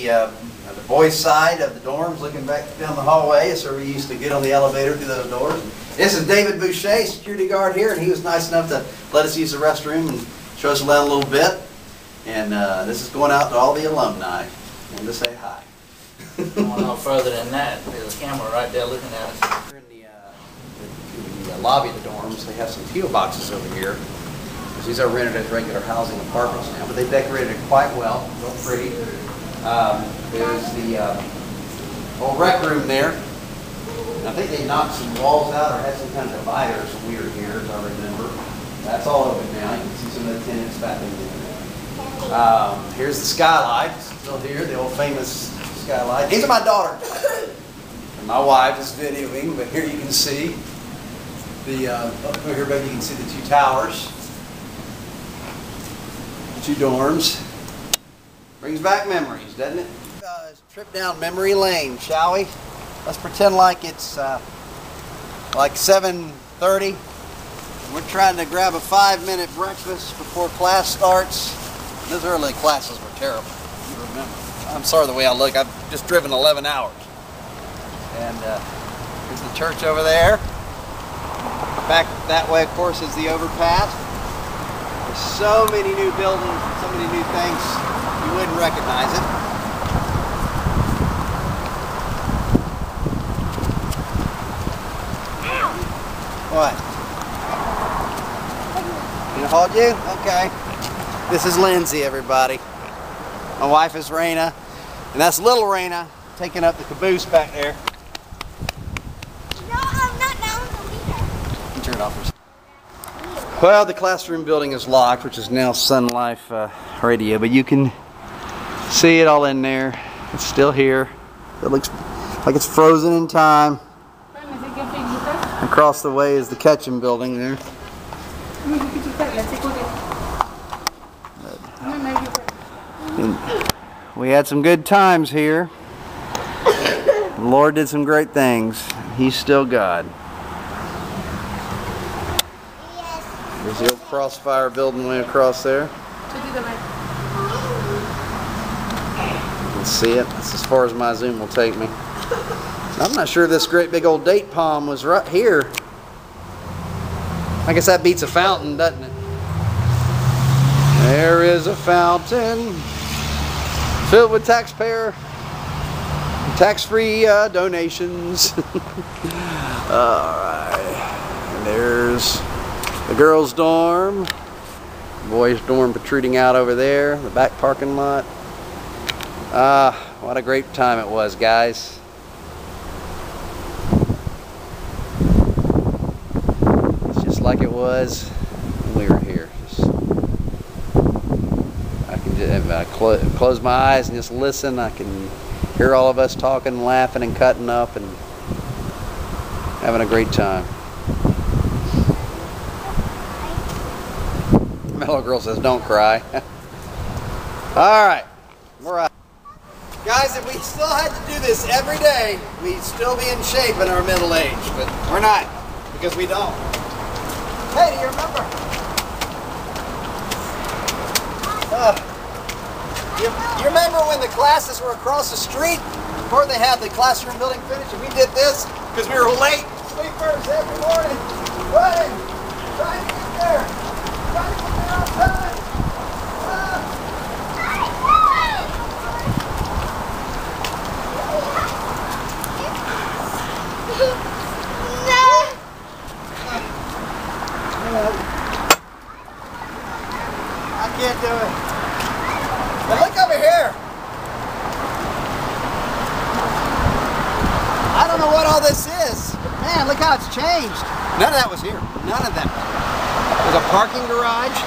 the boys' side of the dorms, looking back down the hallway. So we used to get on the elevator through those doors. This is David Boucher, security guard here, and he was nice enough to let us use the restroom and show us around a little bit. And this is going out to all the alumni. I want to say hi. Going no further than that, there's a camera right there looking at us. Here in the lobby of the dorms, they have some PO boxes over here. These are rented as regular housing apartments now, but they decorated it quite well, real pretty. There's the old rec room there. And I think they knocked some walls out or had some kind of dividers weird here, as I remember. That's all open now. You can see some of the tenants back in there. Here's the skylight, still here, the old famous skylight. These are my daughters. And my wife is videoing, but here you can see the, over here, baby, you can see the two towers. Two dorms. Brings back memories, doesn't it? Trip down memory lane, shall we? Let's pretend like it's like 7:30. We're trying to grab a 5-minute breakfast before class starts. Those early classes were terrible. You remember. I'm sorry the way I look. I've just driven 11 hours. And here's the church over there. Back that way, of course, is the overpass. There's so many new buildings, so many new things, you wouldn't recognize it. What? Gonna hold you? Okay. This is Lindsay, everybody. My wife is Raina, and that's little Raina taking up the caboose back there. No, I'm not now. I'm the leader. You turn it off for a second. Well, the classroom building is locked, which is now Sun Life Radio, but you can see it all in there. It's still here. It looks like it's frozen in time. Across the way is the Ketchum building there. And we had some good times here. The Lord did some great things. He's still God. There's the old Crossfire building way across there. You can see it. That's as far as my zoom will take me. I'm not sure this great big old date palm was right here. I guess that beats a fountain, doesn't it? There is a fountain filled with tax-free donations. Alright. And there's the girls' dorm. The boys' dorm protruding out over there. The back parking lot. What a great time it was, guys. It's just like it was when we were here. I can just, if I close my eyes and just listen, I can hear all of us talking and laughing and cutting up and having a great time. Mellow Girl says, don't cry. Alright, we're out. Guys, if we still had to do this every day, we'd still be in shape in our middle age, but we're not, because we don't. Hey, do you remember? You remember when the classes were across the street before they had the classroom building finished, and we did this because we were late? Sleepers every morning, running, trying to get there, trying to get there on time. I can't do it. But look over here. I don't know what all this is. Man, look how it's changed. None of that was here. None of that. There's a parking garage.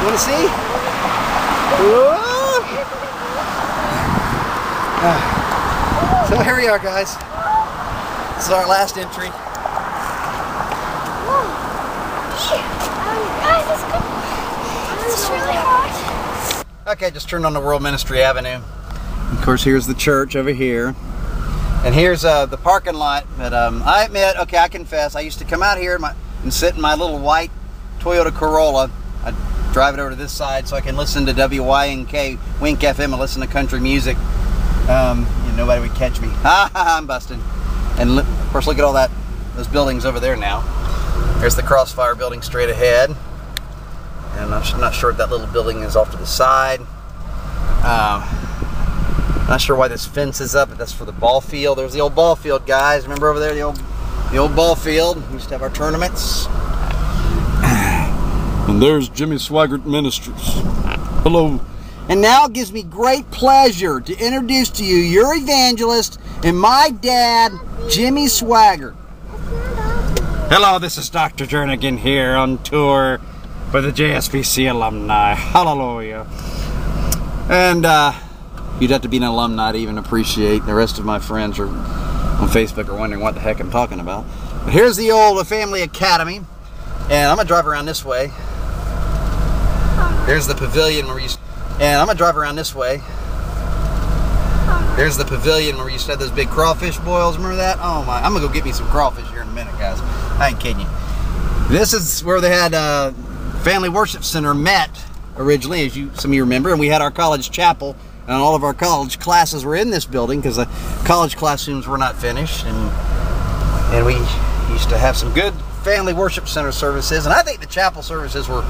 You want to see? So here we are, guys. This is our last entry. It's really hot. Okay, just turned on the World Ministry Avenue. Of course, here's the church over here. And here's the parking lot. But I admit, okay, I confess, I used to come out here and sit in my little white Toyota Corolla. I'd drive it over to this side so I can listen to WYNK, Wink FM, and listen to country music Nobody would catch me. Ha ha! I'm busting. And of course, look at all those buildings over there now. There's the Crossfire building straight ahead, and I'm not sure if that little building is off to the side. Not sure why this fence is up, but that's for the ball field. There's the old ball field, guys. Remember over there, the old ball field? We used to have our tournaments. And there's Jimmy Swaggart Ministries. Hello. And now it gives me great pleasure to introduce to you your evangelist and my dad, Jimmy Swaggart. Hello, this is Dr. Jernigan here on tour for the JSBC alumni. Hallelujah. And you'd have to be an alumni to even appreciate. The rest of my friends on Facebook are wondering what the heck I'm talking about. But here's the old family academy, and I'm gonna drive around this way. There's the pavilion where we used. And I'm gonna drive around this way. There's the pavilion where we used to have those big crawfish boils. Remember that? Oh my! I'm gonna go get me some crawfish here in a minute, guys. I ain't kidding you. This is where they had Family Worship Center met originally, as some of you remember, and we had our college chapel, and all of our college classes were in this building because the college classrooms were not finished, and we used to have some good Family Worship Center services, and I think the chapel services were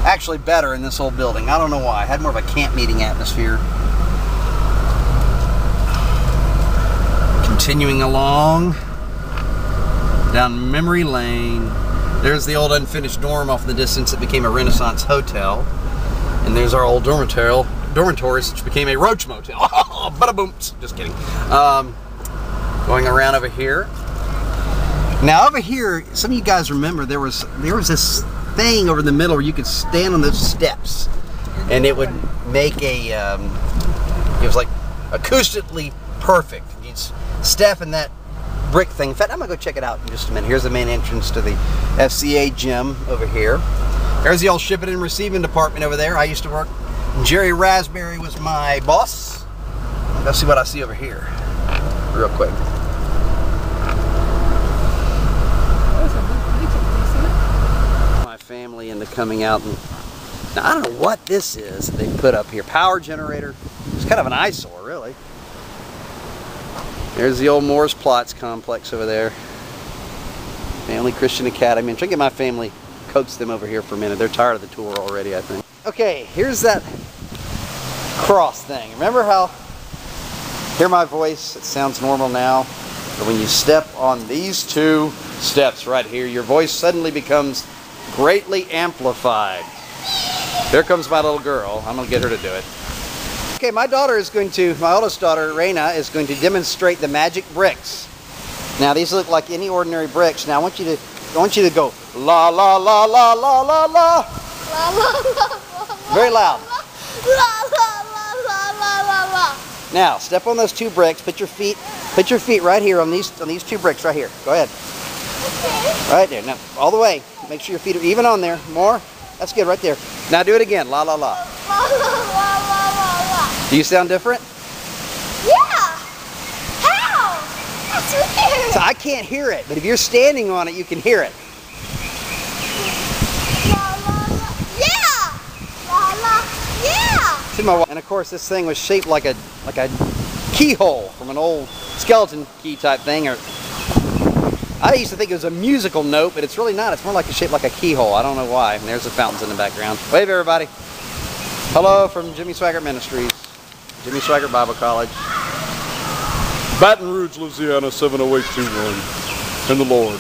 actually better in this old building. I don't know why. It had more of a camp meeting atmosphere. Continuing along down memory lane. There's the old unfinished dorm off in the distance that became a Renaissance hotel. And there's our old dormitories, which became a roach motel. Oh, bada boom. Just kidding. Going around over here. Now over here, some of you guys remember there was this thing over in the middle where you could stand on those steps, and it would make it was like acoustically perfect. You'd step in that brick thing. In fact, I'm gonna go check it out in just a minute. Here's the main entrance to the FCA gym over here. There's the old shipping and receiving department over there. I used to work. Jerry Raspberry was my boss. Let's see what I see over here real quick. Family into coming out, and now I don't know what this is that they put up here. Power generator. It's kind of an eyesore, really. There's the old Moore's Plots complex over there. Family Christian Academy. I'm trying to get my family, coax them over here for a minute. They're tired of the tour already, I think. Okay, here's that cross thing. Remember how, hear my voice, it sounds normal now, but when you step on these two steps right here, your voice suddenly becomes greatly amplified. There comes my little girl. I'm gonna get her to do it. Okay, my oldest daughter, Raina, is going to demonstrate the magic bricks. Now these look like any ordinary bricks. Now I want you to go la la la la la la la. La la la la. Very loud. La la la la la la la. Now step on those two bricks. Put your feet right here on these two bricks right here. Go ahead. Okay. Right there. Now all the way. Make sure your feet are even on there. More. That's good right there. Now do it again. La la la. La la la la la la. Do you sound different? Yeah. How? That's weird. So I can't hear it, but if you're standing on it, you can hear it. La la la. Yeah. La la. Yeah. See my, and of course this thing was shaped like a keyhole from an old skeleton key type thing, or I used to think it was a musical note, but it's really not. It's more like shaped like a keyhole. I don't know why. And there's the fountains in the background. Wave, everybody. Hello from Jimmy Swaggart Ministries, Jimmy Swaggart Bible College, Baton Rouge, Louisiana, 70821. And the Lord.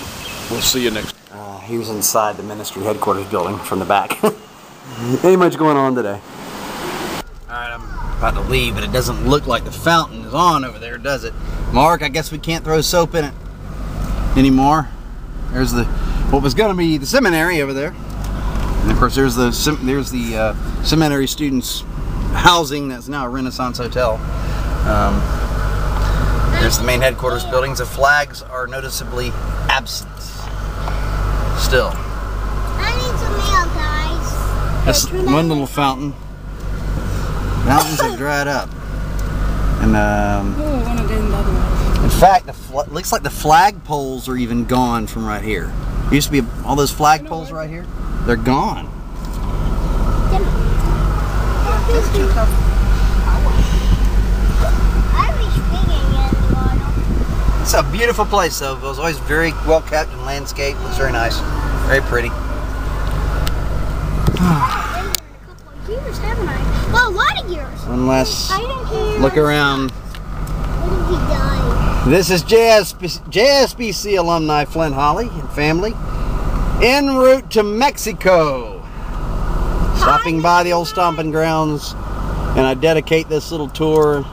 We'll see you next. Here's inside the ministry headquarters building from the back. Ain't much going on today. Alright, I'm about to leave, but it doesn't look like the fountain is on over there, does it? Mark, I guess we can't throw soap in it anymore. There's what was going to be the seminary over there, and of course there's the seminary students housing that's now a Renaissance hotel. There's the main headquarters buildings. The flags are noticeably absent still. I need some milk, guys. That's one little fountain. Mountains have dried up, and in fact, it looks like the flag poles are even gone from right here. There used to be all those flag poles right here. They're gone. It's a beautiful place, though. It was always very well kept and landscaped. Looks very nice, very pretty. Years, haven't I? Well, a lot of years. One last I don't care. look around. What if he died? This is JSBC alumni Flint Holly and family en route to Mexico. Stopping by the old stomping grounds, and I dedicate this little tour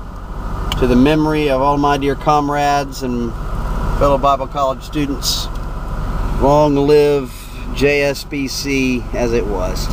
to the memory of all my dear comrades and fellow Bible College students. Long live JSBC as it was.